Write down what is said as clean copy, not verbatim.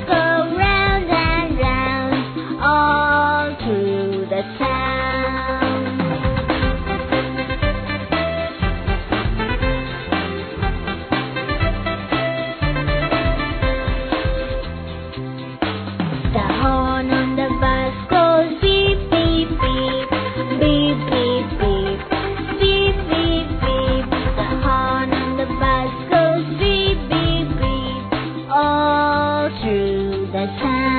go round and round all through the town. The horn on the bus goes beep, beep, beep, beep, beep, beep, beep, beep, beep. The horn on the bus goes beep, beep, beep, all through the town.